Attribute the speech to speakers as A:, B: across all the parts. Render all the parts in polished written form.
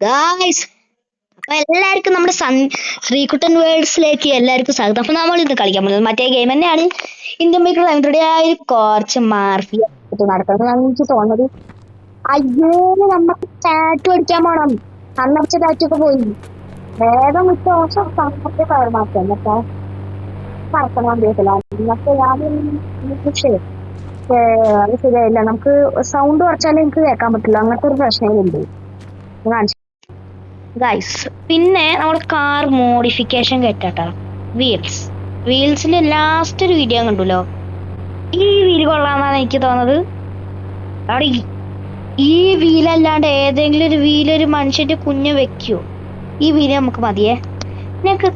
A: Guys, അപ്പൊ എല്ലാവർക്കും നമ്മുടെ ശ്രീകുട്ടൻ വേൾഡ്സിലേക്ക് എല്ലാവർക്കും സ്വാഗതം. അപ്പൊ നമ്മൾ ഇന്ന് കളിക്കാൻ പോകുന്നത് മറ്റേ ഗെയിം തന്നെയാണ്. ഇന്ത്യൻ ബൈക്ക് റൈഡറുടെ കുറച്ച് മാർഫിയ നടക്കുന്നത് എനിക്ക് തോന്നുന്നത്. അയ്യോ, നമുക്ക് ടാറ്റു അടിക്കാൻ പോണം. അന്നടിച്ച ടാറ്റു ഒക്കെ പോയി. വേഗം വിട്ട ദിവസം സമയത്തെ കയറുമാറ്റം എന്നൊക്കെ പറക്കണം വണ്ടിയിട്ടില്ല. ഇന്നത്തെ അത് ശരിയായില്ല. നമുക്ക് സൗണ്ട് കുറച്ചാലേ എനിക്ക് കേൾക്കാൻ പറ്റില്ല. അങ്ങനത്തെ ഒരു പ്രശ്നങ്ങളുണ്ട്. ഗൈസ്, പിന്നെ നമ്മൾ കാർ മോഡിഫിക്കേഷൻ കേട്ടാ വീൽസിൽ ലാസ്റ്റ് ഒരു വീഡിയോ കണ്ടുല്ലോ. ഈ വീല് കൊള്ളാന്നാണ് എനിക്ക് തോന്നുന്നത്. അവിടെ ഈ വീലല്ലാണ്ട് ഏതെങ്കിലും ഒരു വീലൊരു മനുഷ്യന്റെ കുഞ്ഞ് വെക്കോ? ഈ വീല് നമുക്ക് മതിയേ. ഞങ്ങൾക്ക്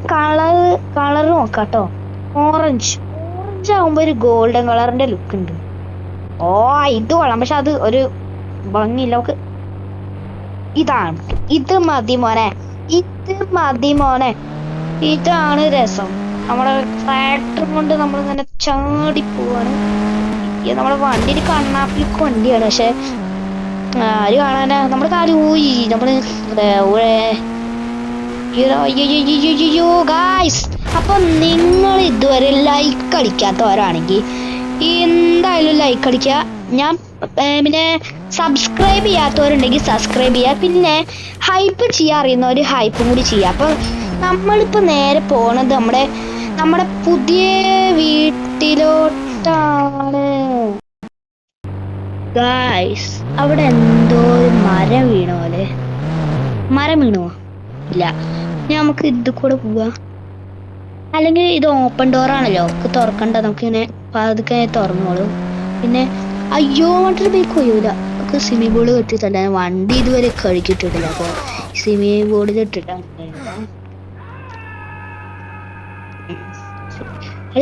A: കളർ നോക്കാട്ടോ. ഓറഞ്ച് ആവുമ്പോ ഒരു ഗോൾഡൻ കളറിന്റെ ലുക്ക് ഉണ്ട്. ഓ, ഇത് കൊള്ളാം. പക്ഷെ അത് ഒരു ഭംഗിയില്ല. നമുക്ക് ഇത് മതി മോനെ. ഇതാണ് രസം. നമ്മുടെ ട്രാക്ടർ കൊണ്ട് നമ്മളിങ്ങനെ ചാടി പോവാണ്. നമ്മുടെ വണ്ടി ഒരു കണ്ണാപ്പിക്ക് വണ്ടിയാണ്. പക്ഷെ ആര് കാണാനാ? നമ്മുടെ കാല് ഊയി. ഗായ്സ്, അപ്പൊ നിങ്ങൾ ഇതുവരെ ലൈക്ക് അടിക്കാത്തവരാണെങ്കിൽ എന്തായാലും ലൈക്ക് അടിക്കുക. ഞാൻ പിന്നെ സബ്സ്ക്രൈബ് ചെയ്യാത്തവരുണ്ടെങ്കിൽ സബ്സ്ക്രൈബ് ചെയ്യുക. പിന്നെ ഹൈപ്പ് ചെയ്യാൻ അറിയുന്നവർ ഹൈപ്പും കൂടി ചെയ്യുക. അപ്പൊ നമ്മളിപ്പോ നേരെ പോണത് നമ്മുടെ പുതിയ വീട്ടിലോട്ടാണ്. ഗായ്സ്, അവിടെ എന്തോ ഒരു മരം വീണോ? ഇല്ല. നമുക്ക് ഇത് കൂടെ പോവാ. അല്ലെങ്കിൽ ഇത് ഓപ്പൺ ഡോർ ആണല്ലോ, തുറക്കണ്ട. നമുക്കിങ്ങനെ പതുക്കെ തുറന്നോളും. പിന്നെ അയ്യോ, മറ്റൊരു ബൈക്ക് പോയൂല. നമുക്ക് സ്വിമ്മിംഗ് പൂള് കെട്ടിട്ടല്ല. വണ്ടി ഇതുവരെ കഴുകിയിട്ടിട്ടില്ല. അപ്പൊ സ്വിമ്മിംഗ് പൂളിൽ ഇട്ടിട്ടാണ്.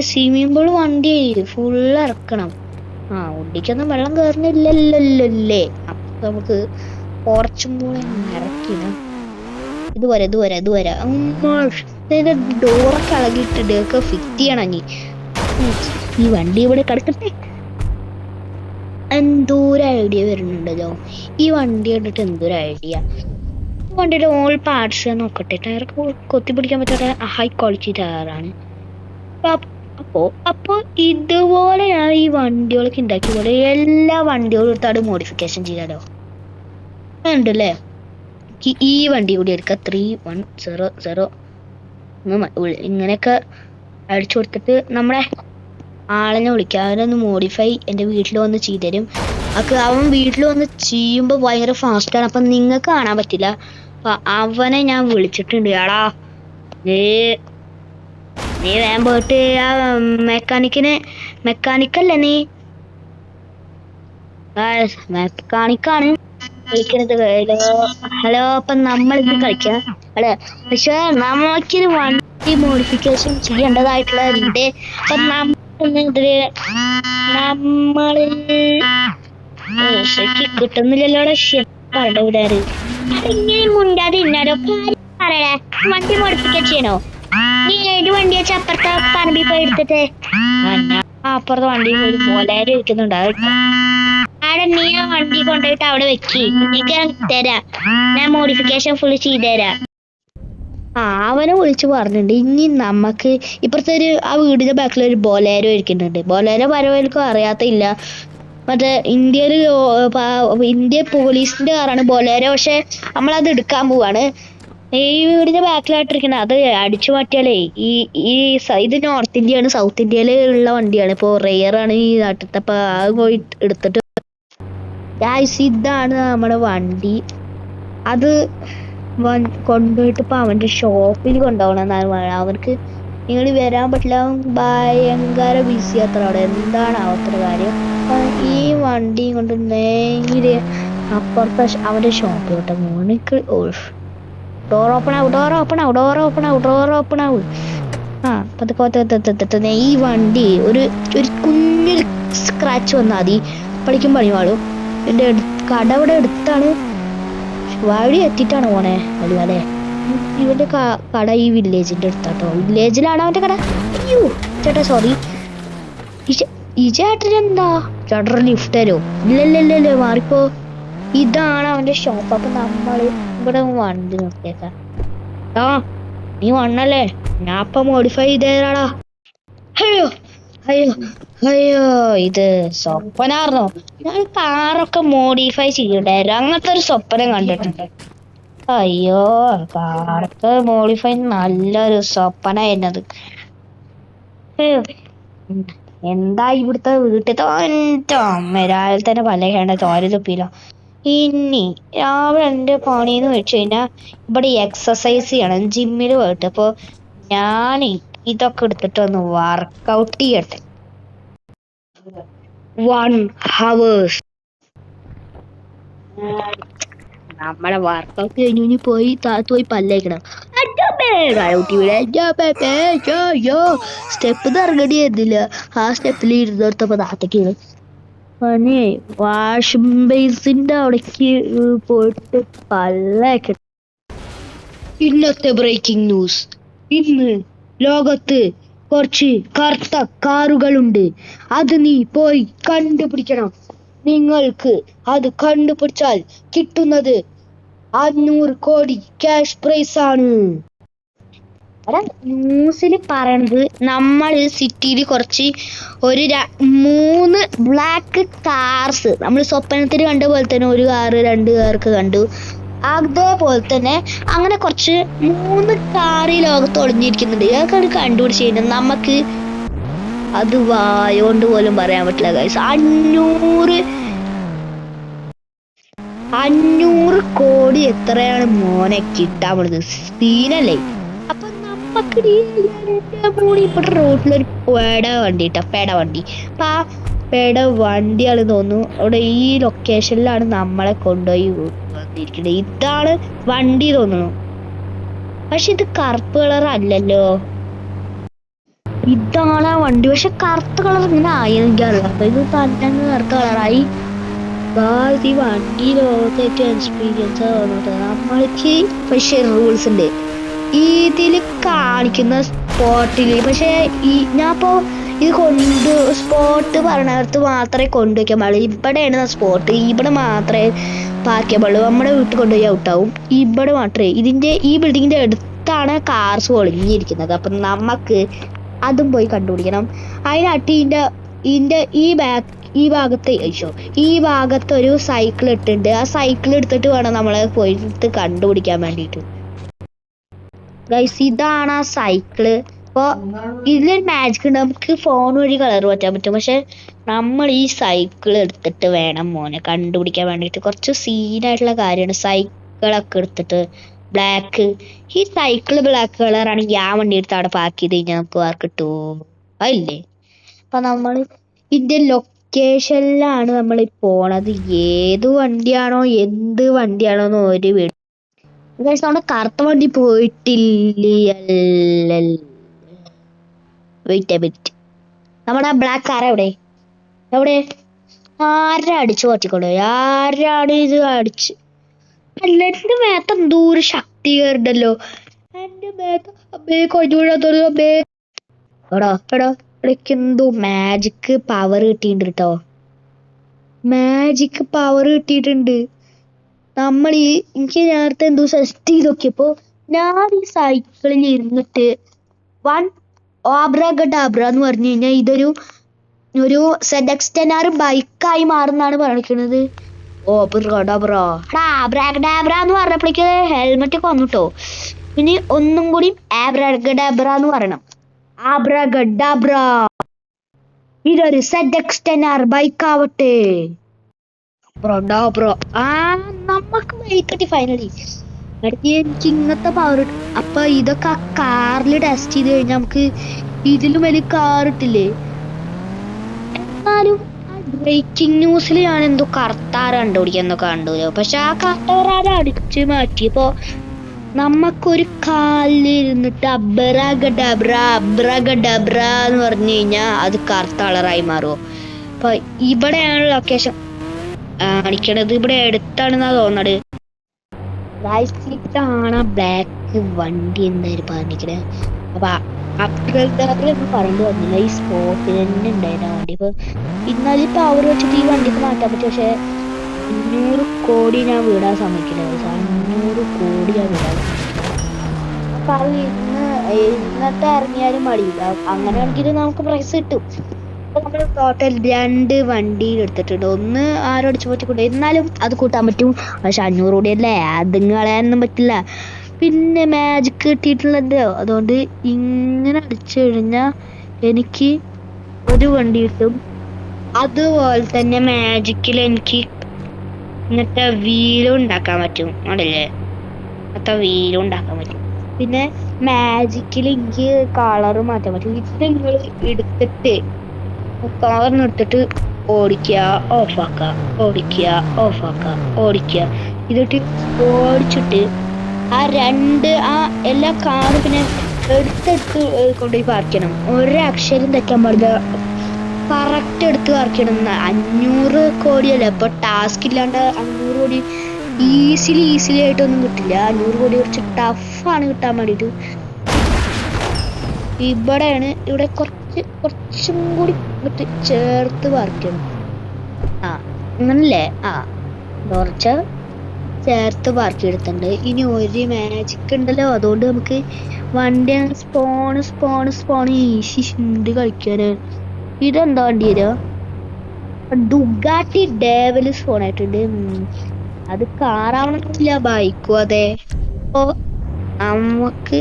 A: സ്വിമ്മിംഗ് പൂള് വണ്ടി ഫുള്ള് ഇറക്കണം. വണ്ടിക്കൊന്നും വെള്ളം കയറുന്നില്ലല്ലേ. അപ്പൊ നമുക്ക് കുറച്ചും കൂടെ ഇറക്കിടാം. ഇതുവരെ ഡോറൊക്കെ ഇളകിയിട്ടുണ്ട്. ഒക്കെ ഫിറ്റ് ചെയ്യണം. ഈ വണ്ടി ഇവിടെ കിടക്കട്ടെ. എന്തോരം ഐഡിയ വരുന്നുണ്ടല്ലോ ഈ വണ്ടി കണ്ടിട്ട്. എന്തോരം ഐഡിയ. വണ്ടിയുടെ ഓൾ പാർട്സ് നോക്കട്ടെ. ടയർ കൊത്തി പിടിക്കാൻ പറ്റാത്ത ഹൈ ക്വാളിറ്റി ടയറാണ്. അപ്പൊ ഇതുപോലെ ഞാൻ ഈ വണ്ടികളൊക്കെ ഉണ്ടാക്കിയ പോലെ എല്ലാ വണ്ടികളും എടുത്താണ് മോഡിഫിക്കേഷൻ ചെയ്യാലോ. ഉണ്ടല്ലേ. ഈ വണ്ടി കൂടി എടുക്കാം. 310 ഇങ്ങനെയൊക്കെ അടിച്ചു കൊടുത്തിട്ട് നമ്മളെ ആളിനെ വിളിക്കാം. അവനൊന്ന് മോഡിഫൈ എൻ്റെ വീട്ടിൽ വന്ന് ചെയ്തു തരും. അവൻ വീട്ടിൽ വന്ന് ചെയ്യുമ്പോൾ ഭയങ്കര ഫാസ്റ്റാണ്. അപ്പം നിങ്ങൾക്ക് കാണാൻ പറ്റില്ല. അപ്പൊ അവനെ ഞാൻ വിളിച്ചിട്ടുണ്ട്. എടാ, നീ വേഗം പോയിട്ട് ആ മെക്കാനിക്കല്ലേ നീ? മെക്കാനിക്കാണ് വിളിക്കണത്. ഹലോ. അപ്പൊ നമ്മളിത് കളിക്കാം അല്ലെ? പക്ഷെ നമുക്കൊരു വണ്ടി മോഡിഫിക്കേഷൻ ചെയ്യേണ്ടതായിട്ടുള്ളതുണ്ട്. അപ്പൊ നമ്മള് ശരിക്ക് കിട്ടുന്നില്ലല്ലോ. പറഞ്ഞ വിടാറ് ഇങ്ങനെ മുണ്ടാതെ ഇന്നാലോ. പറയണേ, വണ്ടി മോഡിഫിക്കേഷൻ ചെയ്യണോ? നീ ഏത് വണ്ടി വെച്ചാൽ അപ്പുറത്തെ പറമ്പിൽ പോയി എടുത്തിട്ട് അപ്പുറത്തെ വണ്ടി പോയി ബൊലേറോ ഇരിക്കുന്നുണ്ട്. അവിടെ നീ ആ വണ്ടി കൊണ്ടുപോയിട്ട് അവിടെ വെക്ക്. എനിക്ക് തരാം. ഞാൻ മോഡിഫിക്കേഷൻ ഫുള്ള് ചെയ്തുതരാം. അവനെ വിളിച്ചു പറഞ്ഞിട്ടുണ്ട്. ഇനി നമുക്ക് ഇപ്പുറത്തെ ആ വീടിന്റെ ബാക്കിൽ ഒരു ബൊലേറോ ഇരിക്കുന്നുണ്ട്. ബൊലേറോ പരവൽക്കും അറിയാത്തില്ല. മറ്റേ ഇന്ത്യ പോലീസിന്റെ കാറാണ് ബൊലേറോ. പക്ഷെ നമ്മളത് എടുക്കാൻ പോവാണ്. ഈ വീടിന്റെ ബാക്കിലായിട്ടിരിക്കുന്നത് അത് അടിച്ചു മാറ്റിയാലേ ഇത് നോർത്ത് ഇന്ത്യയാണ്. സൗത്ത് ഇന്ത്യയില് ഉള്ള വണ്ടിയാണ്. ഇപ്പൊ റെയറാണ് ഈ നാട്ടിലത്തെ. അപ്പൊ അത് പോയി എടുത്തിട്ട് ഇതാണ് നമ്മുടെ വണ്ടി. അത് കൊണ്ടുപോയിട്ട് ഇപ്പൊ അവന്റെ ഷോപ്പിൽ കൊണ്ടുപോകണമെന്നാണ് പറയുന്നത്. അവർക്ക് നിങ്ങൾ വരാൻ പറ്റില്ല. ഭയങ്കര ബിസി അത്ര അവിടെ. എന്താണ് അത്ര കാര്യം. ഈ വണ്ടി കൊണ്ട് നേരെ അപ്പുറത്തെ അവന്റെ ഷോപ്പിലോട്ടെ മോണിക്ക്. ഡോർ ഓപ്പൺ ആവും. ഈ വണ്ടി ഒരു കുഞ്ഞൊരു സ്ക്രാച്ച് വന്നാൽ മതി. പണിക്കും പണിവാളും. എന്റെ കട ഇവിടെ എടുത്താണ്. വഴി എത്തിയിട്ടാണ് പോണേ. അല്ലേ, ഇവന്റെ കട ഈ വില്ലേജിന്റെ അടുത്താട്ടോ. വില്ലേജിലാണ് അവന്റെ കട. അയ്യോ ചേട്ടാ, സോറി. ഈ ചേട്ടനെന്താ ചേട്ടൻ ലിഫ്റ്റ് തരോ? ഇല്ലല്ലോ, മാറിപ്പോ. ഇതാണ് അവന്റെ ഷോപ്പ്. അപ്പൊ നമ്മള് ഇവിടെ വണ്ടി നിർത്തിയേക്കാം. ആ നീ വന്നല്ലേ, ഞാൻ ഇപ്പൊ മോഡിഫൈ ചെയ്തേരാടാ. അയ്യോ അയ്യോ അയ്യോ, ഇത് സ്വപ്നാർന്നോ? ഞാൻ കാറൊക്കെ മോഡിഫൈ ചെയ്യണ്ടായിരുന്നു, അങ്ങനത്തെ ഒരു സ്വപ്നം കണ്ടിട്ടുണ്ട്. അയ്യോ, കാറൊക്കെ മോഡിഫൈ നല്ലൊരു സ്വപ്നായിരുന്നത്. അയ്യോ, എന്താ ഇവിടുത്തെ വീട്ടിലത്തെ എൻ്റെ അമ്മ രാവിലെ തന്നെ പല്ലേണ്ട തോര തുപ്പിയില്ല. ഇനി രാവിലെ എൻ്റെ പണിന്ന് വെച്ച് കഴിഞ്ഞാൽ ഇവിടെ എക്സസൈസ് ചെയ്യണം, ജിമ്മിൽ പോയിട്ട്. അപ്പോൾ ഞാൻ ഇതൊക്കെ എടുത്തിട്ട് ഒന്ന് വർക്കൗട്ട് ചെയ്യട്ടെ. 1 hour നമ്മളെ വർക്കൗട്ട് കഴിഞ്ഞു പോയി താത്ത് പോയി പല്ലേക്കണം. സ്റ്റെപ്പ് ഇറങ്ങേണ്ടി വരുന്നില്ല, ആ സ്റ്റെപ്പിൽ ഇരുന്നോർത്തപ്പോ താത്തേക്ക് പനി. വാഷ് ബേസിന്റെ അവിടേക്ക് പോയിട്ട് പല്ലേക്കണം. ഇന്നത്തെ ബ്രേക്കിംഗ് ന്യൂസ്. ഇന്ന് ലോകത്ത് കുറച്ച് കറുത്ത കാറുകളുണ്ട്, അത് നീ പോയി കണ്ടുപിടിക്കണം. നിങ്ങൾക്ക് അത് കണ്ടുപിടിച്ചാൽ കിട്ടുന്നത് 500 കോടി ക്യാഷ് പ്രൈസ് ആണ്. ന്യൂസിൽ പറയണത് നമ്മൾ സിറ്റിയിൽ കുറച്ച് 3 ബ്ലാക്ക് കാർസ് നമ്മൾ സ്വപ്നത്തിൽ കണ്ട പോലെ തന്നെ 1 കാറ് 2 കാർക്ക് കണ്ടു. അതേപോലെ തന്നെ അങ്ങനെ കുറച്ച് 3 കാറ് ഈ ലോകത്ത് ഒളിഞ്ഞിരിക്കുന്നുണ്ട്. ഇതൊക്കെ കണ്ടുപിടിച്ച് കഴിഞ്ഞാൽ നമുക്ക് അത് വായോണ്ട് പോലും പറയാൻ പറ്റില്ല ഗൈസ്. 500 കോടി എത്രയാണ് മോനെ കിട്ടാൻ പോകുന്നത്? സീനല്ലേ? അപ്പൊ നമുക്ക് ഇവിടെ റോഡിലൊരു പേട വണ്ടി കേട്ടോ, പേട വണ്ടി. അപ്പൊ ആ പേട വണ്ടിയാണ് തോന്നുന്നു അവിടെ ഈ ലൊക്കേഷനിലാണ് നമ്മളെ കൊണ്ടുപോയി വന്നിരിക്കുന്നത്. ഇതാണ് വണ്ടി തോന്നുന്നു, പക്ഷെ ഇത് കറുപ്പ് കളർ അല്ലല്ലോ. ഇതാണ് ആ വണ്ടി, പക്ഷെ കറുത്ത കളർ ഇങ്ങനെ ആയെങ്കിൽ അറിയാം. ഇത് തന്നെ കറുത്ത കളറായി. ഈ വണ്ടി ലോകത്തേക്ക് എക്സ്പീരിയൻസ് വന്നിട്ട് നമ്മൾക്ക് സ്പെഷ്യൽ റൂൾസ് ഉണ്ട് ഇതിൽ കാണിക്കുന്ന സ്പോട്ടിൽ. പക്ഷെ ഞാനിപ്പോ ഇത് സ്പോട്ട് പറഞ്ഞിടത്ത് മാത്രമേ കൊണ്ടുവയ്ക്കാൻ പാടുള്ളൂ. ഇവിടെയാണ് സ്പോട്ട്, ഇവിടെ മാത്രമേ പാർക്ക് ചെയ്യാൻ പാടുള്ളൂ. നമ്മുടെ വീട്ടിൽ കൊണ്ടുപോയി ഔട്ടാവും. ഇവിടെ മാത്രമേ, ഈ ബിൽഡിങ്ങിന്റെ അടുത്താണ് കാർസ് ഒളിഞ്ഞിരിക്കുന്നത്. അപ്പം നമുക്ക് അതും പോയി കണ്ടുപിടിക്കണം. അതിനായിട്ട് ഈ ഭാഗത്ത് ഒരു സൈക്കിൾ ഇട്ടിട്ടുണ്ട്. ആ സൈക്കിൾ എടുത്തിട്ട് വേണം നമ്മളെ പോയിട്ട് കണ്ടുപിടിക്കാൻ വേണ്ടിയിട്ട്. ഗൈസ്, ഇതാണ് ആ സൈക്കിള്. അപ്പോൾ ഇതിലൊരു മാജിക് ഉണ്ട്, നമുക്ക് ഫോൺ വഴി കളർ മാറ്റാൻ പറ്റും. പക്ഷെ നമ്മൾ ഈ സൈക്കിൾ എടുത്തിട്ട് വേണം മോനെ കണ്ടുപിടിക്കാൻ വേണ്ടിയിട്ട്. കുറച്ച് സീനായിട്ടുള്ള കാര്യമാണ്. സൈക്കിളൊക്കെ എടുത്തിട്ട് ബ്ലാക്ക്, ഈ സൈക്കിള് ബ്ലാക്ക് കളർ ആണെങ്കിൽ ആ വണ്ടി എടുത്ത് അവിടെ പാർക്ക് ചെയ്ത് കഴിഞ്ഞാൽ നമുക്ക് വർക്ക് കിട്ടുമോ? അതില്ലേ? അപ്പൊ നമ്മൾ ഇതിന്റെ ലൊക്കേഷനിലാണ് നമ്മൾ പോണത്. ഏത് വണ്ടിയാണോ എന്ത് വണ്ടിയാണോ എന്ന് ഒരു വീട്. നമ്മുടെ കറുത്ത വണ്ടി പോയിട്ടില്ല. വെയിറ്റ്, നമ്മുടെ ബ്ലാക്ക് കാർ എവിടെ? ആരാ അടിച്ചു പറ്റിക്കൊണ്ടു? ആരാണ് ഇത് അടിച്ച്? അല്ല, എന്റെ മേത്ത് എന്തോരു ശക്തി കയറുണ്ടല്ലോ. എന്റെ മേത്ത് എന്തോ മാജിക് പവർ കിട്ടിയിട്ടുണ്ട് കേട്ടോ. മാജിക് പവർ കിട്ടിയിട്ടുണ്ട്. എനിക്ക് നേരത്തെ എന്തോ സെറ്റ് ചെയ്ത് നോക്കിയപ്പോ ഞാൻ ഈ സൈക്കിളിൽ ഇരുന്നിട്ട് 1 ആബ്രാഗഡാബ്ര എന്ന് പറഞ്ഞു കഴിഞ്ഞാൽ ഇതൊരു ZX10R ബൈക്കായി മാറുന്നാണ് പറഞ്ഞിരിക്കുന്നത്. ആബ്രാഗഡാബ്ര എന്ന് പറഞ്ഞപ്പോഴേക്ക് ഹെൽമെറ്റ് ഒക്കെ വന്നിട്ടോ. ഇനി ഒന്നും കൂടി ആബ്രാഗഡാബ്ര എന്ന് പറയണം. ആബ്രാഗഡാബ്ര, ഇതൊരു ZX10R ബൈക്കാവട്ടെ. നമുക്ക് വൈകിട്ട് ഫൈനലി എനിക്ക് ഇങ്ങനത്തെ പവർ. അപ്പൊ ഇതൊക്കെ ആ കാറിൽ ടെസ്റ്റ് ചെയ്ത് കഴിഞ്ഞാൽ നമുക്ക് ഇതിലും വലിയ കാർ ഇട്ടില്ലേ. എന്നാലും ബ്രേക്കിംഗ് ന്യൂസിൽ ഞാൻ എന്തോ കറുത്താര കണ്ടുപിടിക്കാന്നൊക്കെ കണ്ടുല്ലോ. പക്ഷെ ആ കറുത്തവരാരെ അടിച്ചു മാറ്റിയപ്പോ നമുക്കൊരു കാലിലിരുന്നിട്ട് അബ്രാഗഡാബ്ര എന്ന് പറഞ്ഞു കഴിഞ്ഞാൽ അത് കറുത്ത കളറായി മാറുമോ? അപ്പൊ ഇവിടെയാണ് ലൊക്കേഷൻ കാണിക്കണത്, ഇവിടെ അടുത്താണെന്നാ തോന്നണത്. ഇതാണ് ബ്ലാക്ക് വണ്ടി എന്തായാലും പറഞ്ഞിരിക്കണേ. അപ്പൊ അപ്ഗ്രേഡൊന്നും പറയേണ്ടി വന്നില്ല, ഈ സ്പോട്ടിൽ തന്നെ ഉണ്ടായിരുന്നു വണ്ടി. ഇപ്പൊ ഇന്നാലിപ്പോ അവർ വെച്ചിട്ട് ഈ വണ്ടിക്ക് മാറ്റാൻ പറ്റും. പക്ഷെ 500 കോടി ഞാൻ വിടാൻ സമ്മതിക്കില്ല. 500 കോടി ഞാൻ വിടാൻ അപ്പൊ അത് ഇന്നത്തെ ഇറങ്ങിയാലും മടിയില്ല. അങ്ങനെയാണെങ്കിൽ നമുക്ക് പ്രൈസ് കിട്ടും. അപ്പൊ നമ്മൾ ടോട്ടൽ 2 വണ്ടി എടുത്തിട്ടുണ്ട്. ഒന്ന് ആരും അടിച്ചു പറ്റിക്കൊണ്ട്, എന്നാലും അത് കൂട്ടാൻ പറ്റും. പക്ഷെ 500 കോടിയല്ലേ, അത് കളയാനൊന്നും പറ്റില്ല. പിന്നെ മാജിക് കിട്ടിയിട്ടുള്ളല്ലോ, അതുകൊണ്ട് ഇങ്ങനെ അടിച്ചു കഴിഞ്ഞാൽ എനിക്ക് ഒരു വണ്ടി കിട്ടും. അതുപോലെ തന്നെ മാജിക്കിൽ എനിക്ക് ഇന്നത്തെ വീലും ഉണ്ടാക്കാൻ പറ്റും. അതല്ലേ, ഇന്നത്തെ വീലും ഉണ്ടാക്കാൻ പറ്റും. പിന്നെ മാജിക്കിൽ എനിക്ക് കളറ് മാറ്റാൻ പറ്റും. ഇത് നിങ്ങൾ എടുത്തിട്ട് കളറിനെടുത്തിട്ട് ഓടിക്കുക, ഓഫാക്കുക, ഓടിക്കുക, ഓഫാക്കുക, ഓടിക്കുക. ഇതിട്ട് ഓടിച്ചിട്ട് ആ എല്ലാ കാറും പിന്നെ എടുത്തെടുത്ത് കൊണ്ടുപോയി പാർക്ക് ചെയ്യണം. ഒരക്ഷരം തെറ്റാൻ പാടില്ല, കറക്റ്റ് എടുത്ത് പാർക്ക് ചെയ്യണം. 500 കോടിയല്ലേ, അപ്പൊ ടാസ്ക് ഇല്ലാണ്ട് 500 കോടി ഈസിലി ആയിട്ടൊന്നും കിട്ടില്ല. 500 കോടി കുറച്ച് ടഫാണ് കിട്ടാൻ വേണ്ടിയിട്ട്. ഇവിടെ കുറച്ചും കൂടി ചേർത്ത് പാർക്ക് ചെയ്യണം. അങ്ങനല്ലേ, കുറച്ച് ചേർത്ത് പാർക്ക് ചെയ്തിട്ടുണ്ട്. ഇനി ഒരു മാജിക് ഉണ്ടല്ലോ, അതുകൊണ്ട് നമുക്ക് വണ്ടി സ്പോൺ ഈസി ഉണ്ട് കളിക്കാന്. ഇതെന്താ വണ്ടി വരിക? ഡുഗാട്ടി ഡേവൽ സ്പോൺ ആയിട്ടുണ്ട്. അത് കാറാവണമെന്നില്ല, ബൈക്കും അതെ. അപ്പൊ നമുക്ക്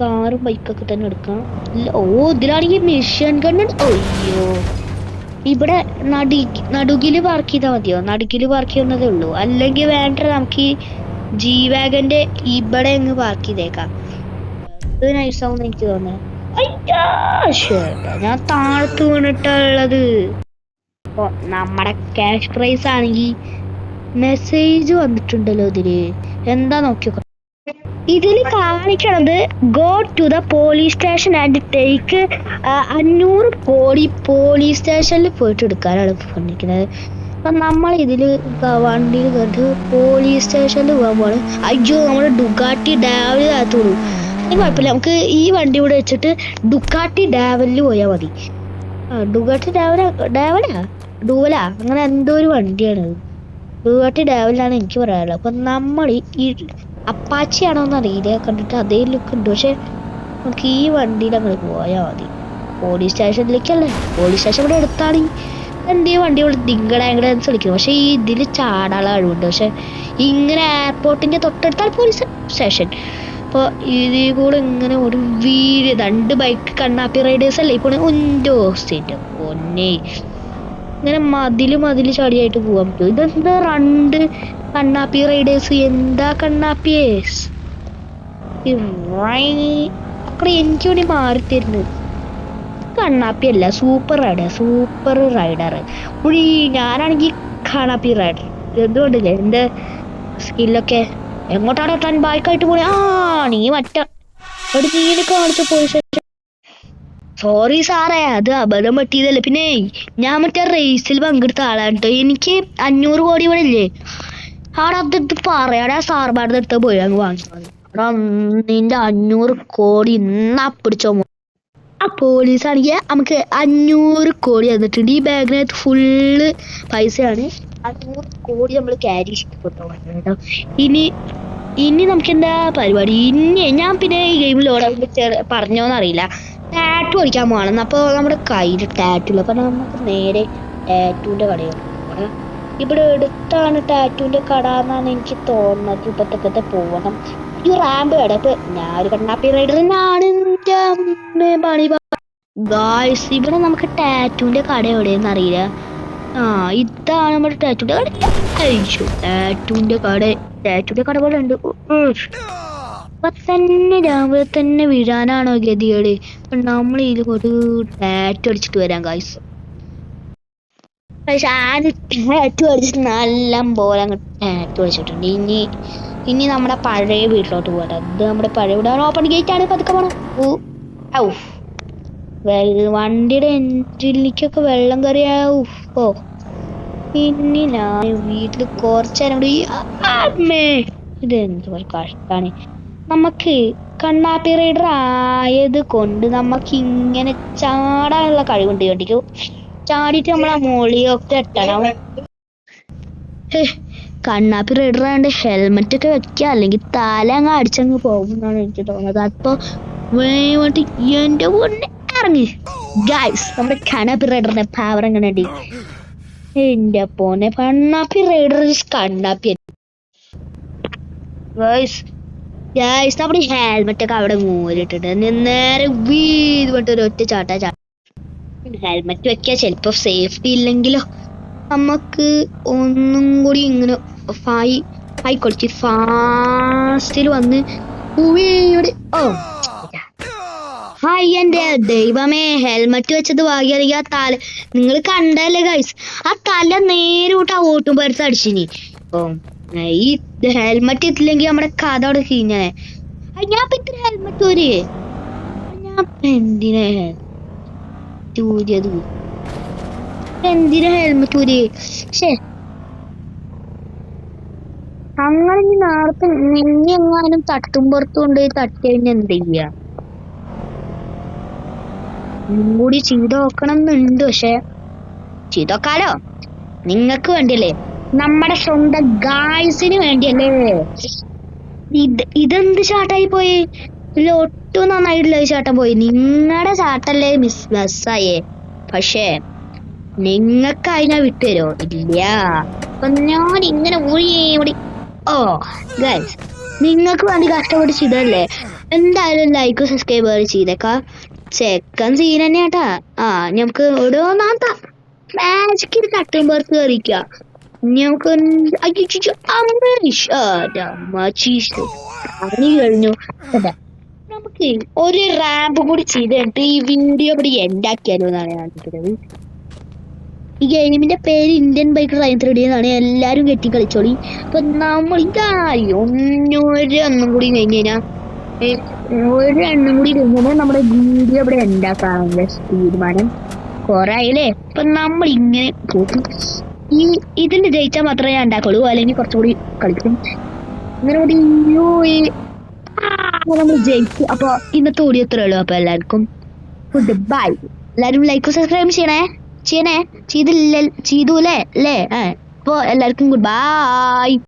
A: കാറും ബൈക്കൊക്കെ തന്നെ എടുക്കാം. ഇതിലാണെങ്കിൽ മിഷൻ ഗണ്ണ്. അയ്യോ, ഇവിടെ നടുകില് പാർക്ക് ചെയ്താൽ മതിയോ? നടുകില് പാർക്ക് ചെയ്യുന്നതേ ഉള്ളൂ. അല്ലെങ്കിൽ വേണ്ട, നമുക്ക് ഈ ജി വാഗന്റെ ഇവിടെ അങ്ങ് പാർക്ക് ചെയ്തേക്കാം. അത് നൈസാവുന്ന എനിക്ക് തോന്നുന്നത്. ഞാൻ താഴത്ത് വീണിട്ടുള്ളത്. അപ്പൊ നമ്മുടെ ക്യാഷ് പ്രൈസ് ആണെങ്കിൽ മെസ്സേജ് വന്നിട്ടുണ്ടല്ലോ ഇതില്. എന്താ നോക്കിയോ, ഇതിൽ കാണിക്കണത് go to the police station and take 500 കോടി പോലീസ് സ്റ്റേഷനിൽ പോയിട്ട് എടുക്കാനാണ് പറഞ്ഞിരിക്കുന്നത്. അപ്പൊ നമ്മൾ ഇതില് വണ്ടിയിൽ കയറിട്ട് പോലീസ് സ്റ്റേഷനിൽ പോകാൻ. അയ്യോ, നമ്മുടെ ഡുഗാട്ടി ഡാവലിൽ അകത്തോളൂ. കുഴപ്പമില്ല, നമുക്ക് ഈ വണ്ടി ഇവിടെ വെച്ചിട്ട് ഡുഗാട്ടി ഡാവലിൽ പോയാൽ മതി. ഡുഗാട്ടി ഡൂവലാ അങ്ങനെ എന്തോ ഒരു വണ്ടിയാണ്. ഡുഗാട്ടി ഡാവലിലാണ് എനിക്ക് പറയാനുള്ളത്. അപ്പൊ നമ്മൾ ഈ അപ്പാച്ചി ആണോന്ന് അറിയില്ല, കണ്ടിട്ട് അതേ ലുക്ക് ഉണ്ട്. പക്ഷെ നമുക്ക് ഈ വണ്ടിയിൽ അങ്ങനെ പോയാൽ മതി. പോലീസ് സ്റ്റേഷനിലേക്കല്ലേ, പോലീസ് സ്റ്റേഷൻ ഇവിടെ എടുത്താണ്. എൻ്റെ ഈ വണ്ടി ഇവിടെ ദിങ്കടാങ്കടാന്ന് വിളിക്കുന്നത്. പക്ഷെ ഈ ഇതിൽ ചാടാനുള്ള കഴിവുണ്ട്. പക്ഷെ ഇങ്ങനെ എയർപോർട്ടിന്റെ തൊട്ടടുത്താണ് പോലീസ് സ്റ്റേഷൻ. അപ്പോൾ ഇതിൽ കൂടെ ഇങ്ങനെ ഒരു 2 ബൈക്ക് കണ്ണാപ്പി റൈഡേഴ്സ് അല്ലേ ഇപ്പോൾ ഒന്നേ ഇങ്ങനെ മതില് ചാടിയായിട്ട് പോകാൻ പറ്റും. ഇതെന്താ 2 കണ്ണാപ്പി റൈഡേഴ്സ്? എന്താ കണ്ണാപ്പിയേഴ്സ് അక్కడ എനിക്ക് വേണ്ടി മാറി തരുന്നത്? കണ്ണാപ്പിയല്ല, സൂപ്പർ റൈഡർ. ഞാനാണെങ്കിൽ കണ്ണാപ്പി റൈഡർ. എന്തുകൊണ്ടില്ലേ എന്റെ സ്കില്ലൊക്കെ? എങ്ങോട്ടാണ് താൻ ബൈക്കായിട്ട് പോണേ? നീ നീ കാണിച്ച പോലീസ്. സോറി സാറേ, അത് അബദ്ധം പറ്റിയതല്ലേ. പിന്നെ ഞാൻ മറ്റേ റേസിൽ പങ്കെടുത്ത ആളാണ് കേട്ടോ. എനിക്ക് 500 കോടി ഇവിടെ ഇല്ലേ? അതെടുത്ത് പറയാടാ, സാർമാരുടെ അടുത്ത് പോയി അങ്ങ് വാങ്ങിച്ചു. നിന്റെ 500 കോടി ഇന്നാ പിടിച്ചോ. ആ പോലീസ് ആണെങ്കിൽ നമുക്ക് 500 കോടി തന്നിട്ടുണ്ട്. ഈ ബാഗിനകത്ത് ഫുള്ള് പൈസയാണ്. 500 കോടി നമ്മൾ ക്യാരി ചെയ്തിട്ടോ കേട്ടോ. ഇനി നമുക്ക് എന്താ പരിപാടി? ഞാൻ പിന്നെ ഈ ഗെയിമിൽ പറഞ്ഞോന്നറിയില്ല, ടാറ്റു അടിക്കാൻ പോകണം. അപ്പോൾ നമ്മുടെ കയ്യിൽ ടാറ്റു ഇല്ല. അപ്പൊ നമുക്ക് നേരെ ടാറ്റുവിന്റെ കടയാണ്. ഇവിടെ അടുത്താണ് ടാറ്റുവിന്റെ കട എന്നാണ് എനിക്ക് തോന്നുന്നത്. ഇപ്പത്തെ പോകണം. ഈ റാമ്പ് കട. ഇപ്പൊ ഞാനൊരു കണ്ണാപ്പി റൈഡറിനാണ്. ഗായ്സ്, ഇവിടെ നമുക്ക് ടാറ്റുവിന്റെ കട എവിടെയെന്ന് അറിയില്ല. ഇതാണ് നമ്മുടെ ടാറ്റുവിന്റെ കട. ടാറ്റുവിന്റെ കട പോലെ ഉണ്ട്. അപ്പൊ തന്നെ രാവിലെ തന്നെ വീഴാനാണോ ഗതികള്? നമ്മൾ ഇതിൽ ഒരു ടാറ്റു അടിച്ചിട്ട് വരാം ഗായ്സ്. പക്ഷെ ടാറ്റു അടിച്ചിട്ട് നല്ല പോലെ അങ്ങ് ടാറ്റു അടിച്ചിട്ടുണ്ട്. ഇനി നമ്മുടെ പഴയ വീട്ടിലോട്ട് പോകാം. അത് നമ്മുടെ പഴയ വീടാണ്. ഓപ്പൺ ഗേറ്റ് ആണ്. പതുക്കെ പോണം. വണ്ടിയുടെ എൻജിനിലേക്കൊക്കെ വെള്ളം കയറിയാവൂ. ഇനി ഞാൻ വീട്ടിൽ കുറച്ചേരം കൂടി. ഇതെന്ത് കഷ്ടാണ്. നമുക്ക് കണ്ണാപ്പി റൈഡർ ആയത് കൊണ്ട് നമുക്ക് ഇങ്ങനെ ചാടാനുള്ള കഴിവുണ്ട്. കണ്ടിക്കോ, ചാടിയിട്ട് നമ്മളെ മോളിയൊക്കെ എത്തണം. കണ്ണാപ്പി റൈഡർ ആയതുകൊണ്ട് ഹെൽമെറ്റ് ഒക്കെ വെക്കുക, അല്ലെങ്കിൽ തല അങ്ങ് അടിച്ചങ്ങ് പോകുമെന്നാണ് എനിക്ക് തോന്നുന്നത്. അപ്പൊ വേണ്ടി എന്റെ കൂടെ ഇറങ്ങി ഗൈസ്. നമ്മുടെ കണ്ണാപ്പി റൈഡറിന്റെ പവർ എങ്ങനെ ഉണ്ട്? എന്റെ പോന്നെ കണ്ണാപ്പി റൈഡർ കണ്ണാപ്പി ഗൈസ്. നമ്മുടെ ഹെൽമെറ്റ് ഒക്കെ അവിടെ മൂലിട്ടിട്ട് നേരെ വീട് വിട്ട് ഒരു ഒറ്റ ചാട്ട. ഹെൽമെറ്റ് വെക്കുക, ചിലപ്പോ സേഫ്റ്റി ഇല്ലെങ്കിലോ നമുക്ക് ഒന്നും കൂടി ഇങ്ങനെ കൊടുത്ത് ഫാസ്റ്റിൽ വന്ന് എന്റെ ദൈവമേ, ഹെൽമെറ്റ് വെച്ചത് ഭാഗ്യറിയ. ആ തല നിങ്ങൾ കണ്ടല്ലേ ഗൈസ്, ആ തല നേരോട്ട് ആ ഓട്ടുമ്പടുത്ത് അടിച്ചിനി. ഈ ഹെൽമെറ്റ് ഇട്ടില്ലെങ്കിൽ നമ്മുടെ കഥ അവിടെ കഴിഞ്ഞേ. ഞാൻ ഇത്ര ഹെൽമെറ്റ് ഒരു ഞാൻ എന്തിനാ ഹെൽമെറ്റ് ഊരി? ശേ, അങ്ങനെ നേരത്തെ എങ്ങാനും തട്ടുമ്പുറത്ത് കൊണ്ട് തട്ടി കഴിഞ്ഞാൽ എന്ത് ചെയ്യാ? കൂടി ചെയ്ത് നോക്കണം എന്നുണ്ട്. പക്ഷെ ചെയ്തോക്കാലോ, നിങ്ങക്ക് വേണ്ടിയല്ലേ, നമ്മുടെ സ്വന്തം ഗായ്സിന് വേണ്ടിയല്ലേ. ഇതെന്ത് ചാട്ടായി പോയി? ഇതിൽ ഒട്ടും നന്നായിട്ടുള്ള ചാട്ടം പോയി. നിങ്ങളുടെ ചാട്ടല്ലേ മിസ്സായേ. പക്ഷേ നിങ്ങൾക്ക് അതിനെ വിട്ടുതരോ? ഇല്ല. അപ്പൊ ഞാൻ ഇങ്ങനെ ഓടി ഗൈസ്, നിങ്ങൾക്ക് വേണ്ടി കഷ്ടപ്പെട്ട് ചെയ്തല്ലേ. എന്തായാലും ലൈക്ക് സബ്സ്ക്രൈബ് ചെയ്തേക്കാ. ചെക്കൻ സീൻ തന്നെയാട്ടാ. നമുക്ക് ഓരോന്നാത്ത മാജിക്കിൽ തട്ടുമ്പുറത്ത് കയറിക്ക. നമുക്ക് കഴിഞ്ഞു. നമുക്ക് ഒരു റാമ്പ് കൂടി ചെയ്തിട്ട് ഈ വീഡിയോ ഇവിടെ ഉണ്ടാക്കിയാലോ എന്നാണ് ഞാൻ ചോദിക്കുന്നത്. ഈ ഗെയിമിന്റെ പേര് ഇന്ത്യൻ ബൈക്ക് റൈഡ് 3D എന്നാണ്. എല്ലാരും കെട്ടി കളിച്ചോളി. അപ്പൊ നമ്മൾ ഒന്നും കൂടി കഴിഞ്ഞ് കഴിഞ്ഞാൽ കൂടി കഴിഞ്ഞാൽ നമ്മുടെ വീഡിയോ ഇവിടെ ഉണ്ടാക്കാനുള്ള തീരുമാനം കുറെ ആയില്ലേ. അപ്പൊ നമ്മൾ ഇങ്ങനെ പോകും. ഇതിൽ ജയിച്ചാൽ മാത്രമേ ഞാൻ ഉണ്ടാക്കുള്ളൂ, അല്ലെങ്കിൽ കുറച്ചുകൂടി കളിക്കും. ഇങ്ങനെ കൂടി നമ്മൾ ജയിച്ചു. അപ്പൊ ഇന്നത്തെ ഓഡിയോ എത്ര ഉള്ളൂ. അപ്പൊ എല്ലാവർക്കും ഗുഡ് ബൈ. എല്ലാരും ലൈക്ക് സബ്സ്ക്രൈബ് ചെയ്തൂലേ അല്ലേ? അപ്പൊ എല്ലാവർക്കും ഗുഡ് ബൈ.